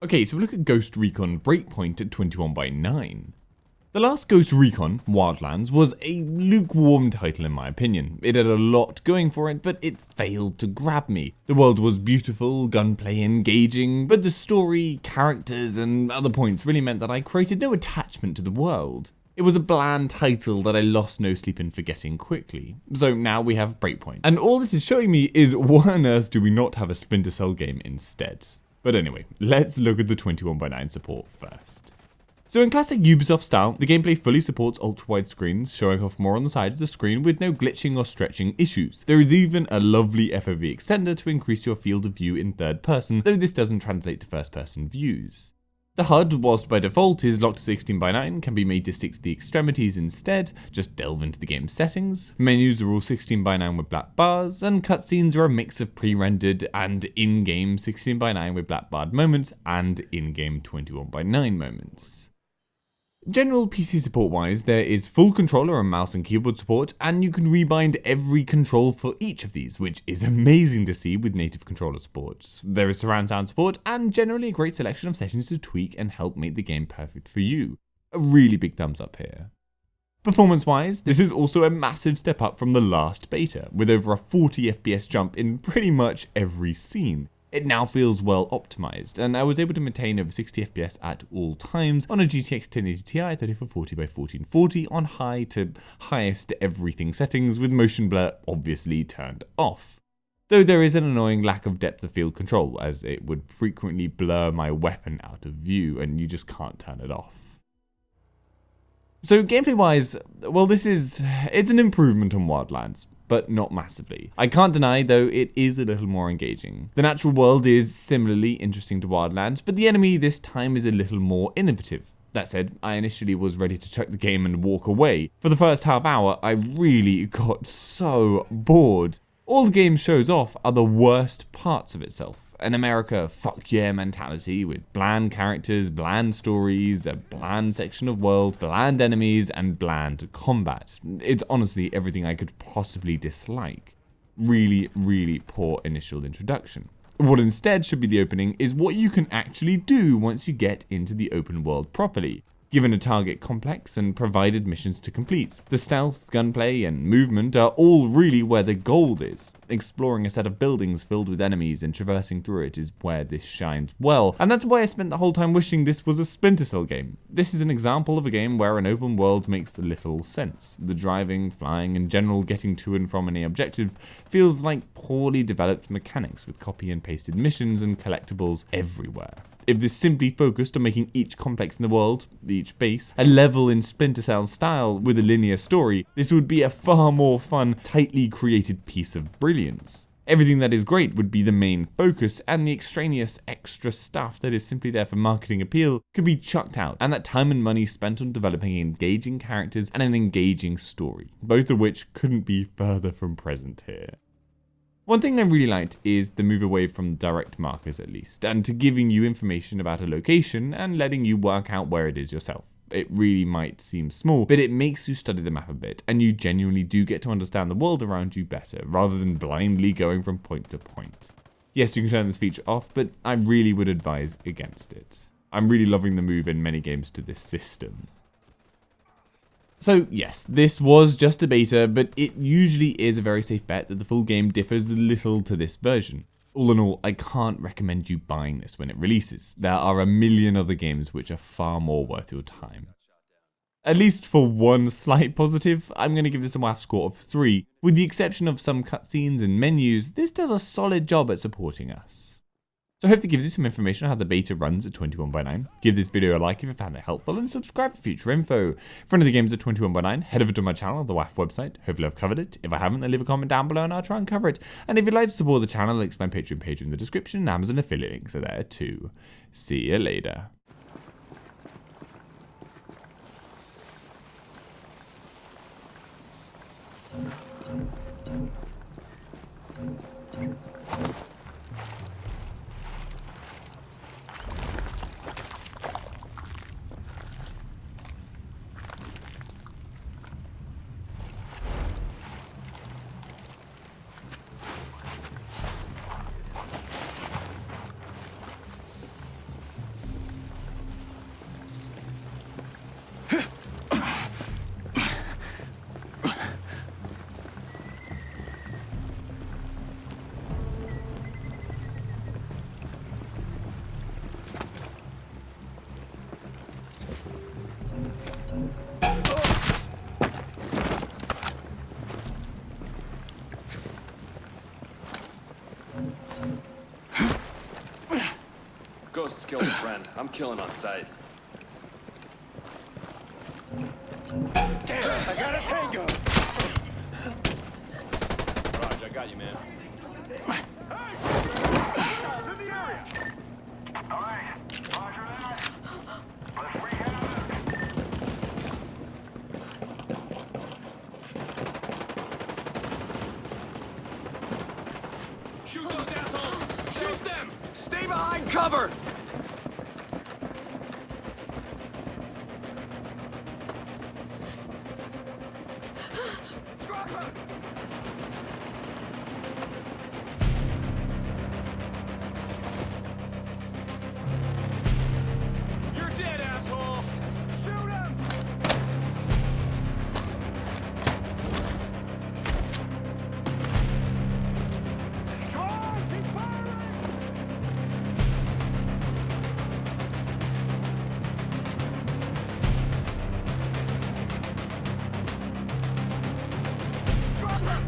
Okay, so we look at Ghost Recon Breakpoint at 21:9. The last Ghost Recon, Wildlands, was a lukewarm title in my opinion. It had a lot going for it, but it failed to grab me. The world was beautiful, gunplay engaging, but the story, characters, and other points really meant that I created no attachment to the world. It was a bland title that I lost no sleep in forgetting quickly. So now we have Breakpoint. And all it is showing me is why on earth do we not have a Splinter Cell game instead? But anyway, let's look at the 21:9 support first. So in classic Ubisoft style, the gameplay fully supports ultra-wide screens, showing off more on the side of the screen with no glitching or stretching issues. There is even a lovely Fov Extender to increase your field of view in third person, though this doesn't translate to first person views. The HUD, whilst by default is locked to 16:9, can be made to stick to the extremities instead. Just delve into the game's settings. Menus are all 16:9 with black bars, and cutscenes are a mix of pre-rendered and in-game 16:9 with black barred moments and in-game 21:9 moments. General PC support wise, there is full controller and mouse and keyboard support, and you can rebind every control for each of these, which is amazing to see with native controller support. There is surround sound support, and generally a great selection of settings to tweak and help make the game perfect for you. A really big thumbs up here. Performance wise, this is also a massive step up from the last beta, with over a 40 FPS jump in pretty much every scene. It now feels well optimized, and I was able to maintain over 60 FPS at all times on a GTX 1080 Ti 3440x1440 on high to highest everything settings, with motion blur obviously turned off. Though there is an annoying lack of depth of field control, as it would frequently blur my weapon out of view and you just can't turn it off. So gameplay wise, well it's an improvement on Wildlands, but not massively. I can't deny though it is a little more engaging. The natural world is similarly interesting to Wildlands, but the enemy this time is a little more innovative. That said, I initially was ready to chuck the game and walk away. For the first half hour, I really got so bored. All the game shows off are the worst parts of itself. An America fuck yeah mentality with bland characters, bland stories, a bland section of world, bland enemies, and bland combat. It's honestly everything I could possibly dislike. Really, really poor initial introduction. What instead should be the opening is what you can actually do once you get into the open world properly. Given a target complex and provided missions to complete. The stealth, gunplay, and movement are all really where the gold is. Exploring a set of buildings filled with enemies and traversing through it is where this shines well, and that's why I spent the whole time wishing this was a Splinter Cell game. This is an example of a game where an open world makes little sense. The driving, flying, and general getting to and from any objective feels like poorly developed mechanics with copy and pasted missions and collectibles everywhere. If this simply focused on making each complex in the world, each base, a level in Splinter Cell style with a linear story, this would be a far more fun, tightly created piece of brilliance. Everything that is great would be the main focus, and the extraneous extra stuff that is simply there for marketing appeal could be chucked out, and that time and money spent on developing engaging characters and an engaging story, both of which couldn't be further from present here. One thing I really liked is the move away from direct markers at least, and to giving you information about a location and letting you work out where it is yourself. It really might seem small, but it makes you study the map a bit, and you genuinely do get to understand the world around you better, rather than blindly going from point to point. Yes, you can turn this feature off, but I really would advise against it. I'm really loving the move in many games to this system. So yes, this was just a beta, but it usually is a very safe bet that the full game differs little to this version. All in all, I can't recommend you buying this when it releases. There are a million other games which are far more worth your time. At least for one slight positive, I'm going to give this a WAF score of 3. With the exception of some cutscenes and menus, this does a solid job at supporting us. So I hope that gives you some information on how the beta runs at 21:9. Give this video a like if you found it helpful, and subscribe for future info. For any of the games at 21:9, head over to my channel, the WAF website. Hopefully I've covered it. If I haven't, then leave a comment down below and I'll try and cover it. And if you'd like to support the channel, links to my Patreon page in the description, and Amazon affiliate links are there too. See you later. Ghost killed a friend. I'm killing on sight. Damn, I got a tango! Raj, I got you, man. Hey! In the area! Alright, roger that. Let's recon. Shoot those assholes! Shoot them! Stay behind cover! You're dead, asshole! Shoot him! Come on, keep firing! Drop him!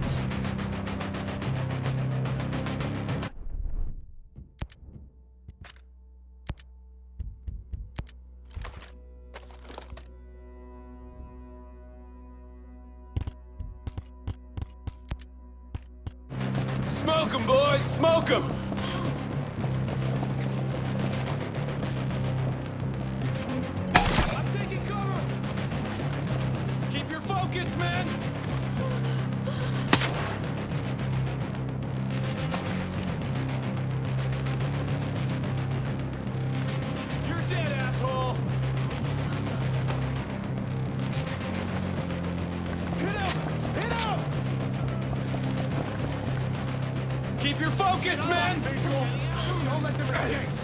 Smoke 'em, boys! Smoke 'em! I'm taking cover! Keep your focus, man! You're dead, asshole! Hit him! Hit him! Keep your focus, man! Visual! Don't let them escape!